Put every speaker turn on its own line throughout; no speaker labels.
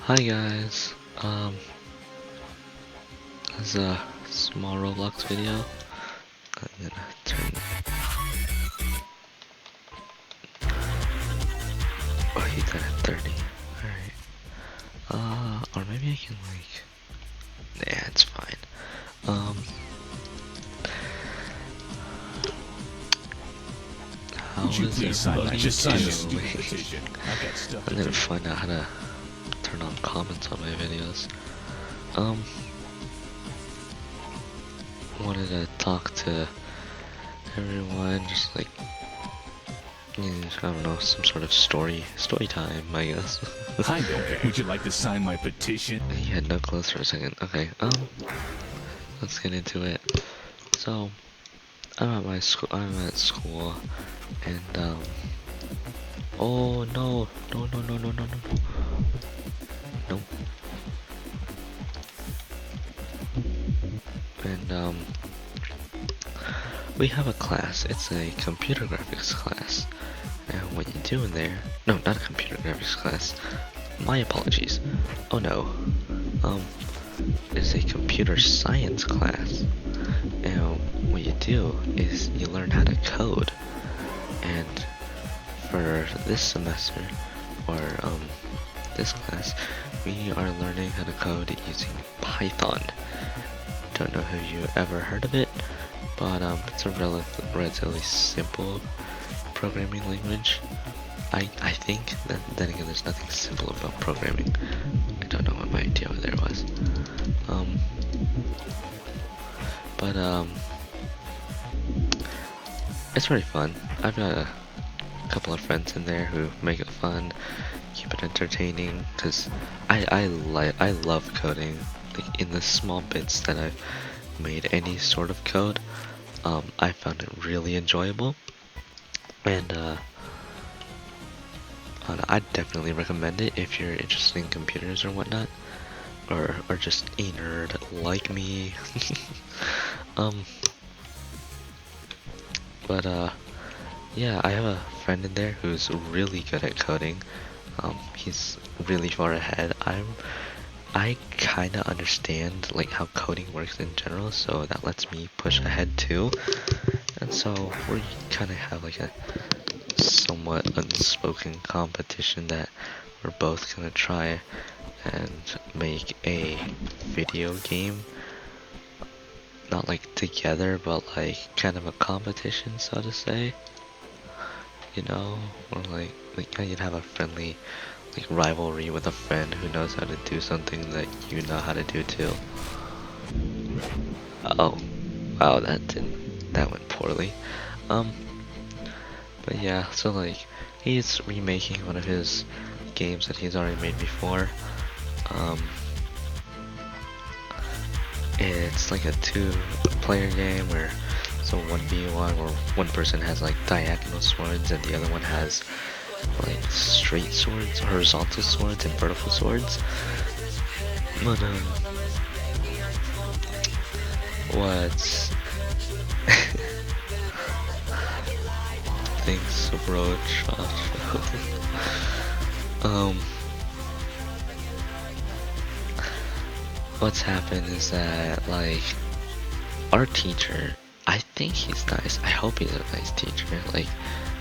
Hi guys, this is a small Roblox video. I'm gonna turn. Oh, you done at 30. Alright. Or maybe I can like. Nah, it's fine. How
Would you
is
please sign
everybody
this stupid
doing?
petition? I've got stuff
I'm
to
gonna
do.
find out how to turn on comments on my videos. Wanted to talk to everyone, just like, I don't know, some sort of story time, I guess.
Hi there. Would you like to sign my petition?
He had no clothes for a second. Okay, let's get into it. So, I'm at school, and oh no, no. And we have a class. It's a computer graphics class. And what you do in there? No, not a computer graphics class. My apologies. Oh no. It's a computer science class. And what you do is you learn how to code. And for this semester, or this class, we are learning how to code using Python. Don't know if you ever heard of it, but it's a relatively simple programming language. I think that then again, there's nothing simple about programming. I don't know what my idea over there was. But it's pretty fun. I've got a couple of friends in there who make it fun, keep it entertaining. Cause I love coding. Like in the small bits that I've made any sort of code, I found it really enjoyable, and I'd definitely recommend it if you're interested in computers or whatnot, or just a nerd like me. um, but yeah, I have a friend in there who's really good at coding. He's really far ahead. I kind of understand like how coding works in general, so that lets me push ahead too. And so we kind of have like a somewhat unspoken competition that we're both gonna try and make a video game. Not like together, but like kind of a competition, so to say. You know, or like you'd have a friendly like rivalry with a friend who knows how to do something that you know how to do too. Oh, wow, that went poorly. Um, but yeah, so like he's remaking one of his games that he's already made before. Um, it's like a two-player game where it's a 1v1 where one person has like diagonal swords and the other one has like straight swords, horizontal swords, and vertical swords. But what's thanks, bro, Josh. um, what's happened is that like our teacher, I think he's nice. I hope he's a nice teacher. Like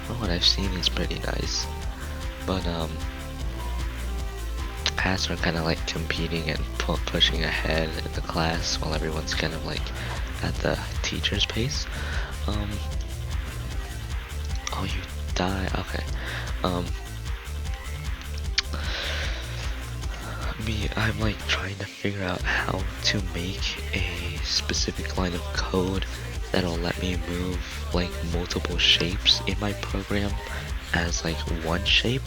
from what I've seen, he's pretty nice. But as we're kind of like competing and pushing ahead in the class while everyone's kind of like at the teacher's pace. Oh, you die. Okay. I'm like trying to figure out how to make a specific line of code that'll let me move like multiple shapes in my program as like one shape.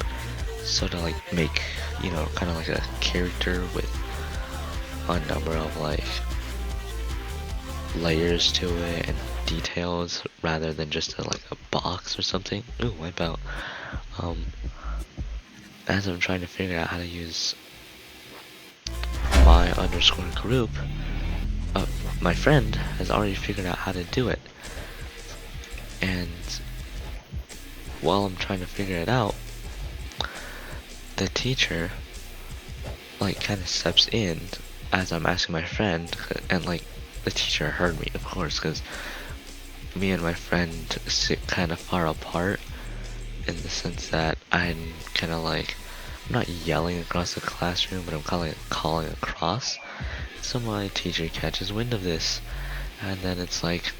So to like make, you know, kind of like a character with a number of like layers to it and details rather than just like a box or something. Ooh, wipe out. As I'm trying to figure out how to use my underscore group, my friend has already figured out how to do it. And while I'm trying to figure it out, the teacher like kind of steps in as I'm asking my friend, and like the teacher heard me, of course, because me and my friend sit kind of far apart in the sense that I'm kind of like, I'm not yelling across the classroom, but I'm calling across. So my teacher catches wind of this, and then it's like,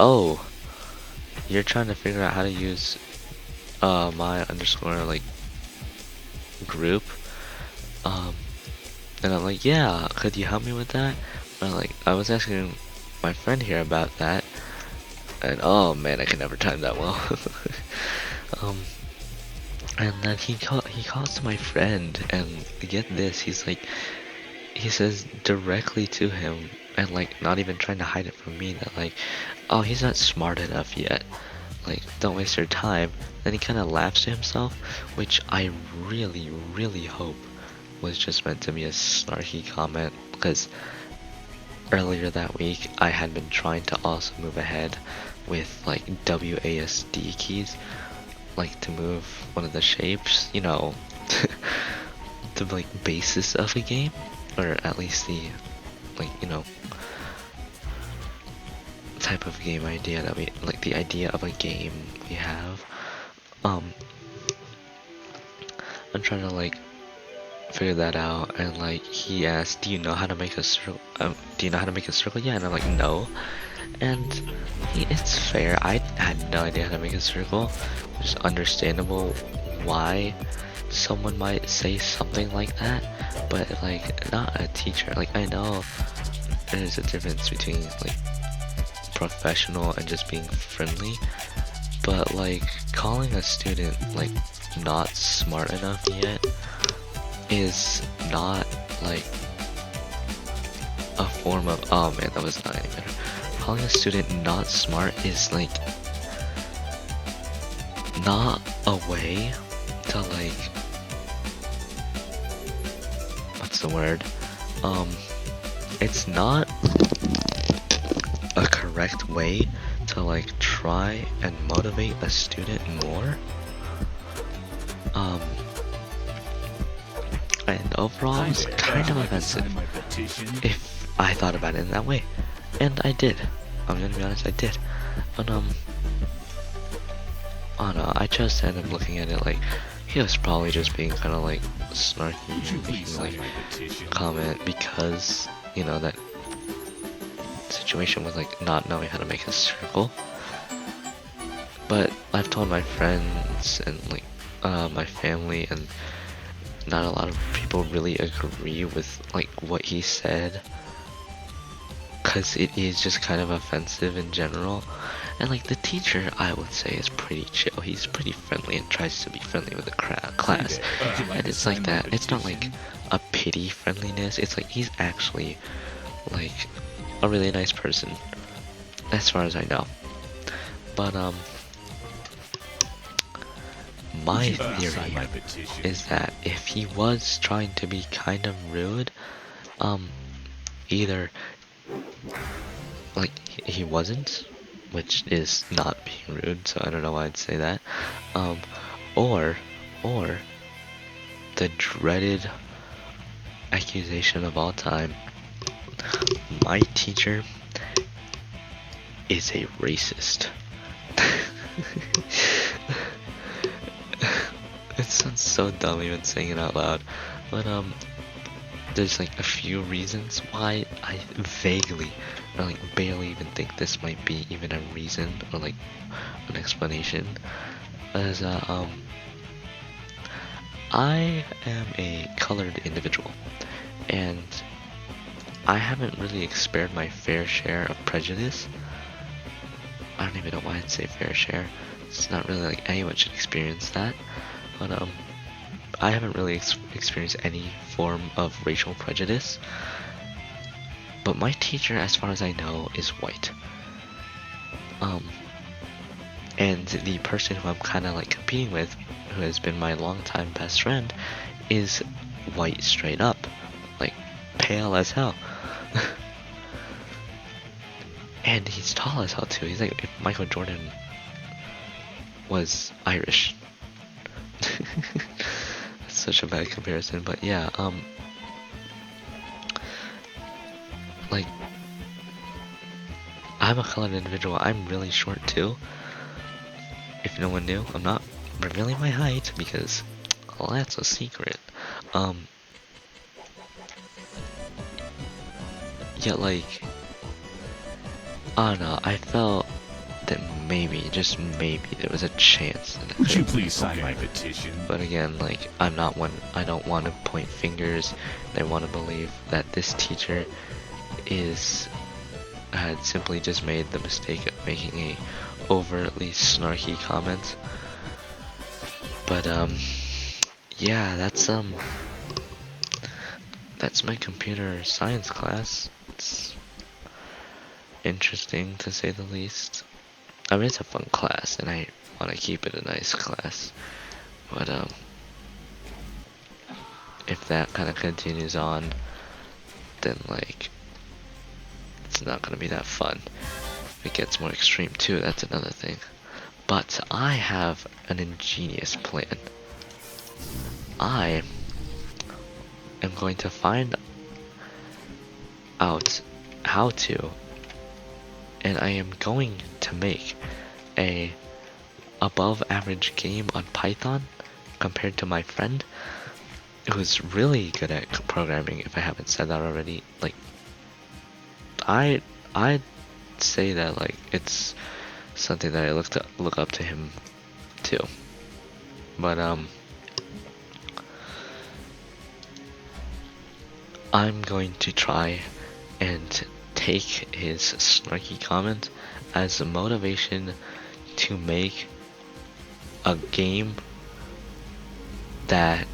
oh, you're trying to figure out how to use my underscore like group. Um, and I'm like, yeah, could you help me with that? And like, I was asking my friend here about that, and oh man, I can never time that well. um, and then he calls to my friend, and get this, he says directly to him, and like not even trying to hide it from me, that like, oh, he's not smart enough yet. Like, don't waste your time. Then he kind of laughs to himself, which I really, really hope was just meant to be a snarky comment, because earlier that week I had been trying to also move ahead with like WASD keys, like to move one of the shapes, you know, the like basis of a game, or at least the like, you know, type of game idea that we like, the idea of a game we have. I'm trying to like figure that out, and like he asked, do you know how to make a circle? Do you know how to make a circle? Yeah, and I'm like, no. And it's fair, I had no idea how to make a circle, which is understandable why someone might say something like that, but like not a teacher. Like, I know there's a difference between like professional and just being friendly, but like calling a student like not smart enough yet is not like a form of, oh man, that was not any better. Calling a student not smart is like not a way to like, what's the word? It's not a correct way to like try and motivate a student more. And overall, it's kind of offensive if I thought about it in that way. And I did. I'm gonna be honest, I did. But oh no, I chose to end up looking at it like he was probably just being kind of like snarky, making like comment because, you know, that situation with like not knowing how to make a circle. But I've told my friends and like my family, and not a lot of people really agree with like what he said, because it is just kind of offensive in general. And like the teacher, I would say, is pretty chill. He's pretty friendly and tries to be friendly with the class. And it's like that. It's not like a pity friendliness. It's like he's actually like a really nice person, as far as I know. But my theory is that if he was trying to be kind of rude, either like he wasn't, which is not being rude, so I don't know why I'd say that, or the dreaded accusation of all time, my teacher is a racist. It sounds so dumb even saying it out loud, but there's like a few reasons why I vaguely or like barely even think this might be even a reason or like an explanation. As I am a colored individual, and I haven't really experienced my fair share of prejudice. I don't even know why I'd say fair share. It's not really like anyone should experience that. But I haven't really experienced any form of racial prejudice. But my teacher, as far as I know, is white. And the person who I'm kind of like competing with, who has been my longtime best friend, is white straight up. Like, pale as hell. And he's tall as hell too. He's like if Michael Jordan was Irish. That's such a bad comparison, but yeah, like, I'm a colored individual. I'm really short too. If no one knew, I'm not revealing my height because, well, that's a secret. Yet, like, I don't know, I felt that maybe, just maybe, there was a chance that I
Would you
could.
please sign my petition?
But again, like, I'm not one, I don't want to point fingers. I want to believe that this teacher had simply just made the mistake of making a overtly snarky comment. But, yeah, that's my computer science class. It's interesting to say the least. I mean, it's a fun class, and I want to keep it a nice class. But, if that kind of continues on, then, like, it's not gonna be that fun. If it gets more extreme too, that's another thing. But I have an ingenious plan. I am going to find out how to, and I am going to make a above average game on Python compared to my friend who's really good at programming, if I haven't said that already. Like, I'd say that, like, it's something that I look up to him too. But I'm going to try and take his snarky comment as a motivation to make a game that,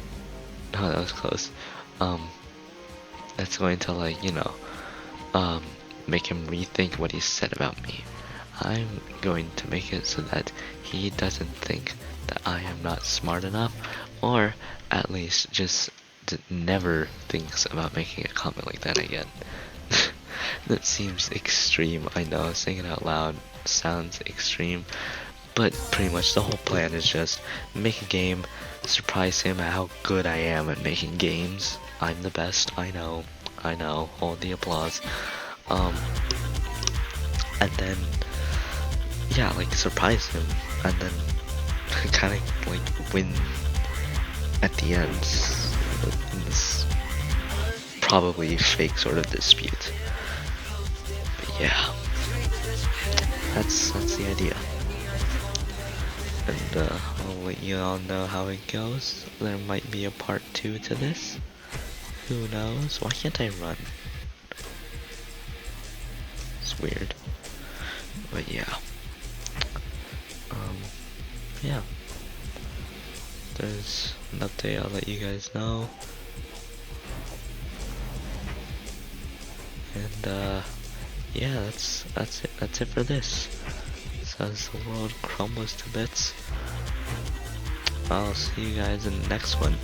oh, that was close, that's going to, like, make him rethink what he said about me. I'm going to make it so that he doesn't think that I am not smart enough, or at least just never thinks about making a comment like that again. That seems extreme, I know, saying it out loud sounds extreme, but pretty much the whole plan is just make a game, surprise him at how good I am at making games. I'm the best, I know, hold the applause. And then, yeah, like, surprise him, and then kind of, like, win at the end in this probably fake sort of dispute. But yeah, that's the idea. And I'll let you all know how it goes. There might be a part 2 to this. Who knows? Why can't I run? It's weird. But yeah. Yeah. There's an update, I'll let you guys know. And yeah, that's it. That's it for this. So as the world crumbles to bits, I'll see you guys in the next one.